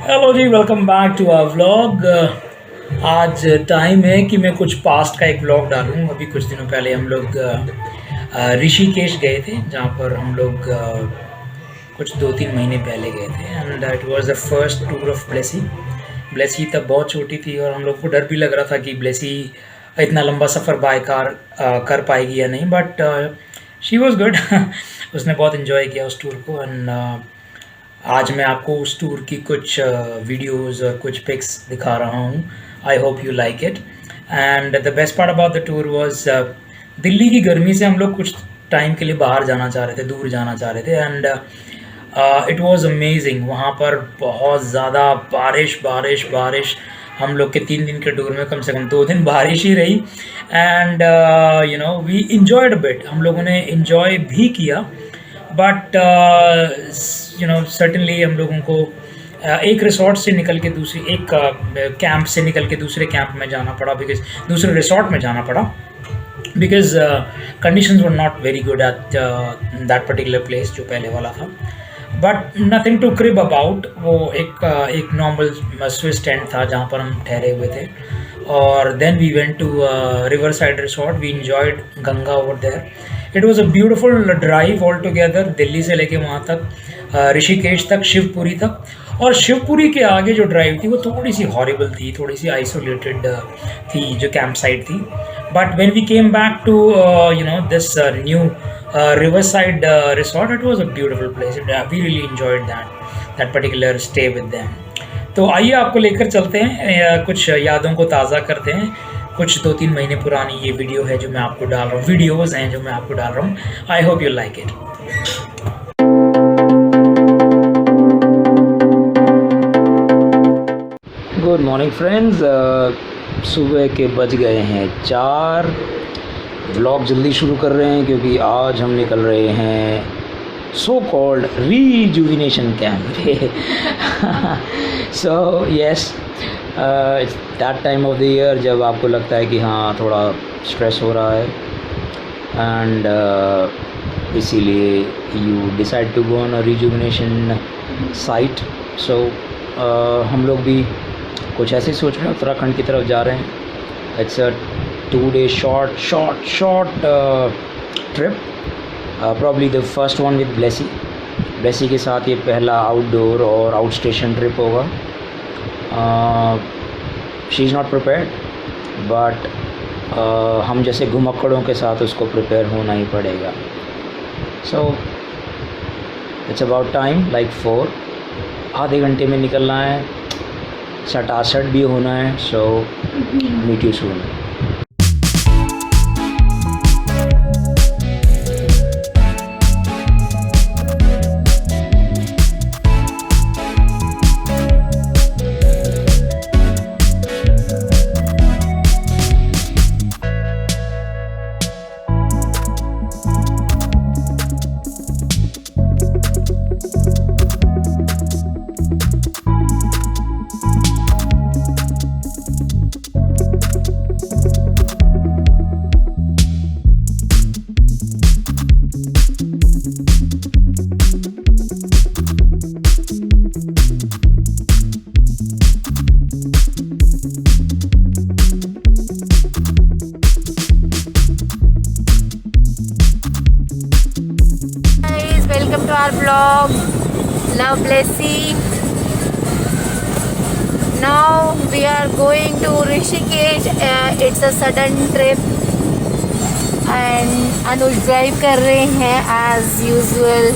Hello ji, welcome back to our vlog. आज time है कि मैं कुछ पास्ट का एक व्लॉग डालूं। अभी कुछ दिनों पहले हम लोग ऋषिकेश गए थे, जहाँ पर हम लोग कुछ 2-3 महीने पहले गए थे। And it was the first tour of Blessy. Blessy तब बहुत छोटी थी और हम लोग को डर भी लग रहा था कि ब्लेसी इतना लंबा सफ़र बाय कार कर पाएगी या नहीं, बट शी वॉज़ गुड। उसने बहुत इन्जॉय किया उस टूर को। एंड आज मैं आपको उस टूर की कुछ वीडियोस और कुछ पिक्स दिखा रहा हूँ। I hope you like it. And the best part about the tour was, Delhi की गर्मी से हम लोग कुछ टाइम के लिए बाहर जाना चाह रहे थे, दूर जाना चाह रहे थे। And it was amazing. वहाँ पर बहुत ज़्यादा बारिश बारिश बारिश। हम लोग के 3 दिन के टूर में कम से कम 2 दिन बारिश ही रही। And we enjoyed a bit. हम लोगों ने इंजॉय भी किया, बट सर्टेनली हम लोगों को एक रिसोर्ट से निकल के दूसरी एक कैंप से निकल के दूसरे कैंप में जाना पड़ा, बिकॉज दूसरे रिसोर्ट में जाना पड़ा, because conditions were not very good at that particular place जो पहले वाला था। But nothing to crib about. वो एक नॉर्मल स्विस टेंट था जहाँ पर हम ठहरे हुए थे। और then we went to river side resort. We enjoyed Ganga over there. It was a beautiful drive all together, Delhi से लेके वहाँ तक, ऋषिकेश तक, शिवपुरी तक। और शिवपुरी के आगे जो ड्राइव थी वो थोड़ी सी हॉरिबल थी, थोड़ी सी आइसोलेटेड थी जो कैंप साइट थी। But when we came back to this new river side resort, it was a beautiful place. We really enjoyed that particular stay with them. तो आइए आपको लेकर चलते हैं, कुछ यादों को ताज़ा करते हैं। कुछ 2-3 महीने पुरानी ये वीडियो है जो मैं आपको डाल रहा हूँ, वीडियोज़ हैं जो मैं आपको डाल रहा हूँ। I hope you like it. Good morning friends. सुबह के बज गए हैं 4। व्लॉग जल्दी शुरू कर रहे हैं क्योंकि आज हम निकल रहे हैं सो कॉल्ड रीजुविनेशन कैंप पे। So yes, it's that time of the year जब आपको लगता है कि हाँ थोड़ा स्ट्रेस हो रहा है। एंड इसीलिए you decide to go on a rejuvenation site. So हम लोग भी कुछ ऐसे ही सोच रहे हैं, उत्तराखंड की तरफ जा रहे हैं। It's a 2 day short trip, probably the first one with Blessy के साथ ये पहला आउटडोर और आउट स्टेशन ट्रिप होगा। She is not prepared, but हम जैसे घुमक्कड़ों के साथ उसको प्रिपेयर होना ही पड़ेगा। So it's about time, like 4, आधे घंटे में निकलना है, सटासट भी होना है। So meet you soon. Welcome to our vlog. Love Blessy. Now we are going to Rishikesh. It's a sudden trip and Anuj drive कर रहे हैं as usual.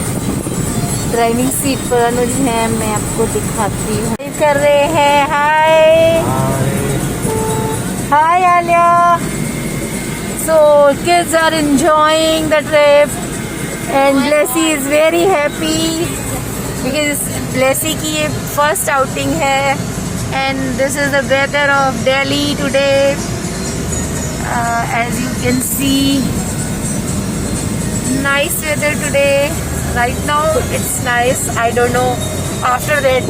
ड्राइविंग सीट पर अनुज है, मैं आपको दिखाती हूँ। ड्राइव कर रहे हैं। हाय हाय Alia. So kids are enjoying the trip. And Blessy is very happy because Blessy की ये first outing है। And this is the weather of Delhi today. As you can see, nice weather today. Right now it's nice. I don't know after that.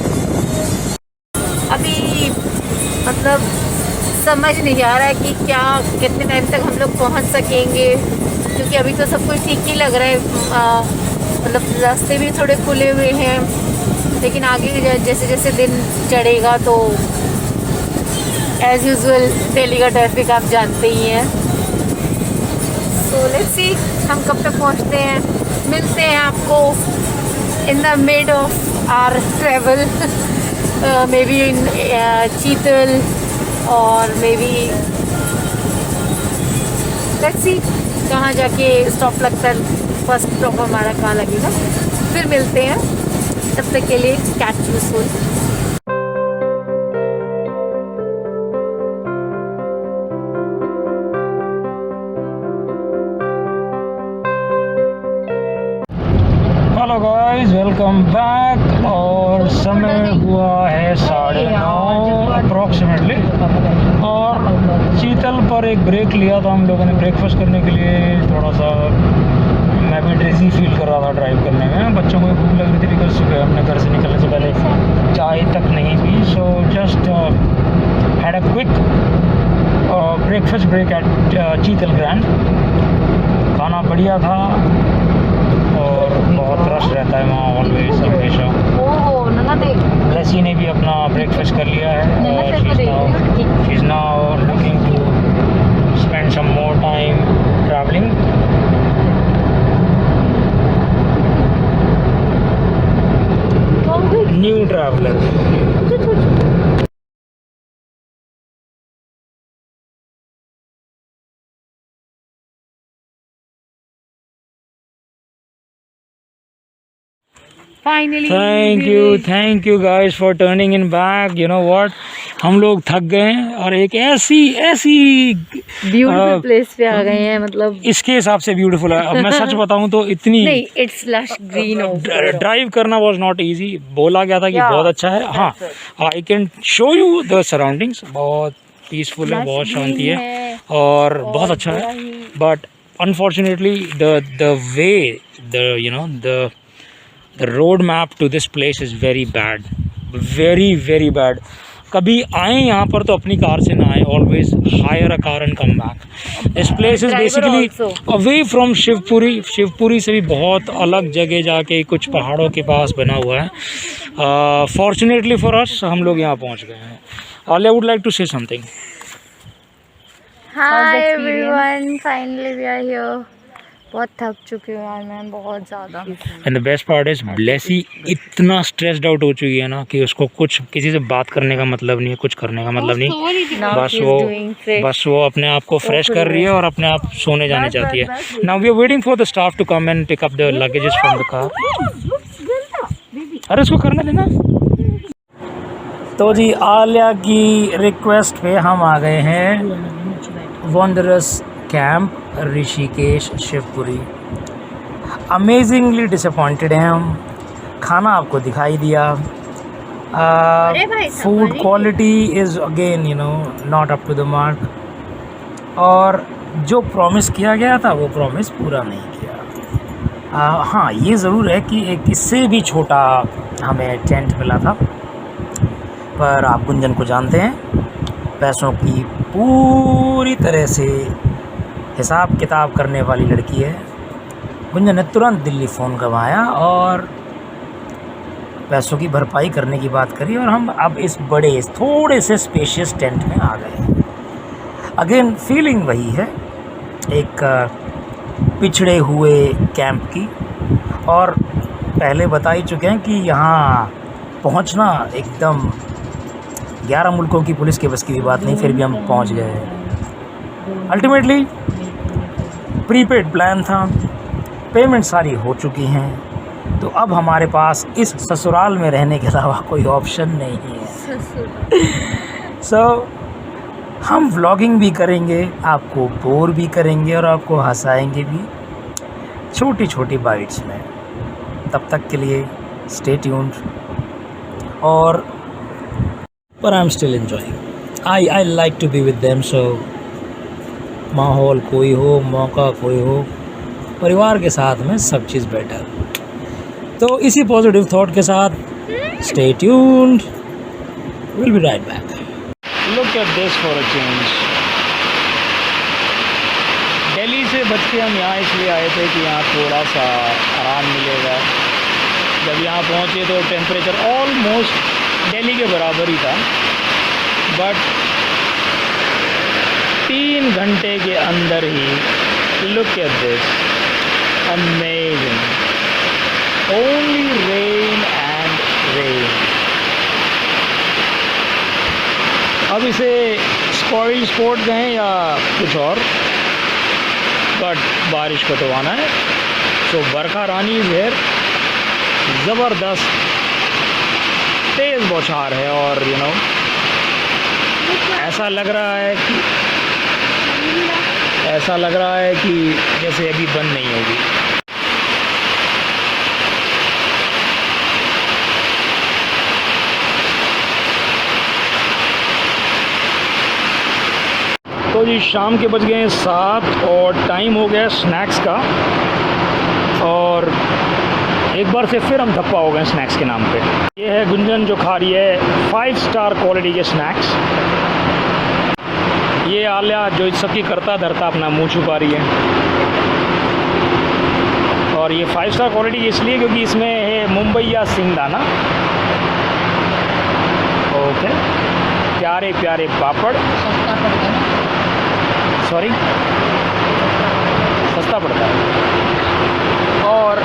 अभी मतलब समझ नहीं आ रहा है कि क्या कितने टाइम तक हम लोग पहुंच सकेंगे, क्योंकि अभी तो सब कुछ ठीक ही लग रहा है। मतलब रास्ते भी थोड़े खुले हुए हैं, लेकिन आगे जैसे जैसे दिन चढ़ेगा तो एज यूजुअल दिल्ली का ट्रैफिक आप जानते ही हैं। सो लेट्स सी हम कब तक पहुंचते हैं। मिलते हैं आपको in the mid of our travel, maybe in Cheetal और मे बी लेट्स सी कहाँ जाके स्टॉप लगता है। फर्स्ट स्टॉप हमारा कहाँ लगेगा, फिर मिलते हैं। तब तक के लिए catch you soon. Hello guys, welcome back. और समय हुआ है 9:30 अप्रॉक्सीमेटली, और चीतल पर एक ब्रेक लिया था हम लोगों ने ब्रेकफास्ट करने के लिए। थोड़ा सा मैं भी ड्रेजी फील कर रहा था ड्राइव करने में। बच्चों को भूख लग रही थी बिकॉज सुबह हमने घर से निकलने से पहले चाय तक नहीं पी। So just had a quick breakfast break at Cheetal Grand. खाना बढ़िया था और बहुत रश रहता है वहाँ ऑलवेज, हमेशा। ब्लेसी ने भी अपना ब्रेकफास्ट कर लिया है और she is now looking to spend some more time travelling. New traveller. Finally thank you guys for turning in back. You know what, हम लोग थक गए हैं और एक ऐसी ब्यूटीफुल प्लेस पे आ गए हैं। मतलब इसके हिसाब से ब्यूटीफुल है। अब मैं सच बताऊं तो इतनी नहीं, इट्स लश ग्रीन। ड्राइव करना वाज नॉट इजी। बोला गया था कि बहुत अच्छा है। हाँ, I can show you the surroundings. बहुत पीसफुल है, बहुत शांति है और बहुत अच्छा है। But unfortunately the way, the road map to this place is very bad, very bad. कभी आए यहाँ पर तो अपनी कार से ना आए, always higher a car and come back. This place is basically away from Shivpuri. Shivpuri से भी बहुत अलग जगह जाके कुछ पहाड़ों के पास बना हुआ है। फॉर्चुनेटली फॉर अस हम लोग यहाँ पहुँच गए हैं। Alia would like to say something. Hi everyone, finally we are here. बहुत थक चुकी हूँ यार मैं, बहुत ज़्यादा। And the best part is Blessy इतना स्ट्रेस्ड आउट हो चुकी है ना कि उसको कुछ किसी से बात करने का मतलब नहीं है, कुछ करने का मतलब नहीं। बस वो अपने आप को फ्रेश कर रही है और अपने आप सोने जाने चाहती है। Now we are waiting for the staff to come and pick up the luggages from the car. अरे उसको करने देना। तो जी, आलिया की रिक्वेस्ट पे हम आ गए हैं Wonderous Camp Rishikesh Shivpuri. Amazingly disappointed हैं हम। खाना आपको दिखाई दिया। Food quality is again not up to the mark. और जो प्रॉमिस किया गया था वो प्रॉमिस पूरा नहीं किया। हाँ, ये ज़रूर है कि एक इससे भी छोटा हमें टेंट मिला था। पर आप गुंजन को जानते हैं, पैसों की पूरी तरह से हिसाब किताब करने वाली लड़की है। गुंजन ने तुरंत दिल्ली फ़ोन करवाया और पैसों की भरपाई करने की बात करी और हम अब इस बड़े थोड़े से स्पेशियस टेंट में आ गए। अगेन फीलिंग वही है, एक पिछड़े हुए कैंप की। और पहले बता ही चुके हैं कि यहाँ पहुँचना एकदम 11 मुल्कों की पुलिस के बस की भी बात नहीं, फिर भी हम पहुँच गए। अल्टीमेटली प्रीपेड प्लान था, पेमेंट सारी हो चुकी हैं, तो अब हमारे पास इस ससुराल में रहने के अलावा कोई ऑप्शन नहीं है। सो हम व्लॉगिंग भी करेंगे, आपको बोर भी करेंगे और आपको हंसाएंगे भी, छोटी छोटी बाइट्स में। तब तक के लिए स्टे ट्यून्ड। और पर I am still enjoying. I like to be with them. So माहौल कोई हो, मौका कोई हो, परिवार के साथ में सब चीज़ बेटर। तो इसी पॉजिटिव थॉट के साथ stay tuned, will be right back. Look at this for a change. Delhi से बच के हम यहाँ इसलिए आए थे कि यहाँ थोड़ा सा आराम मिलेगा, जब यहाँ पहुँचे तो टेम्परेचर ऑलमोस्ट दिल्ली के बराबर ही था, बट 3 घंटे के अंदर ही look at this, amazing, only rain and rain. अब इसे स्पॉइल स्पॉट कहें या कुछ और, बट बारिश को तो आना है। सो बरखा रानी इज़ हियर, ज़बरदस्त तेज़ बौछार है और यू नो ऐसा लग रहा है कि जैसे अभी बंद नहीं होगी। तो जी शाम के बज गए 7 और टाइम हो गया स्नैक्स का, और एक बार से फिर हम धप्पा हो गए स्नैक्स के नाम पे। ये है गुंजन जो खा रही है 5 स्टार क्वालिटी के स्नैक्स। ये आलिया जो सबकी करता धरता अपना मुंह छुपा रही है, और ये 5 स्टार क्वालिटी इसलिए क्योंकि इसमें है मुंबई या सिंगदाना। ओके, प्यारे प्यारे पापड़, सॉरी सस्ता पड़ता है, और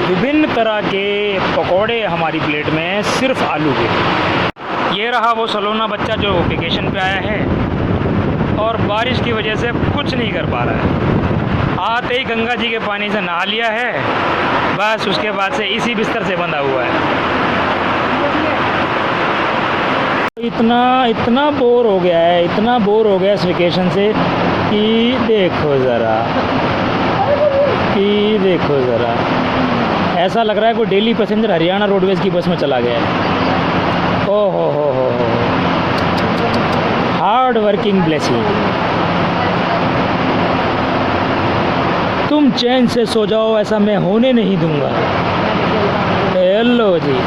विभिन्न तरह के पकोड़े हमारी प्लेट में सिर्फ आलू के। ये रहा वो सलोना बच्चा जो वेकेशन पे आया है और बारिश की वजह से कुछ नहीं कर पा रहा है। आते ही गंगा जी के पानी से नहा लिया है, बस उसके बाद से इसी बिस्तर से बंधा हुआ है। इतना बोर हो गया है, इतना बोर हो गया इस वेकेशन से कि देखो ज़रा, ऐसा लग रहा है कोई डेली पैसेंजर हरियाणा रोडवेज़ की बस में चला गया है। ओ हो हार्ड वर्किंग ब्लेसी। तुम चैन से सो जाओ, ऐसा मैं होने नहीं दूंगा। हेलो जी।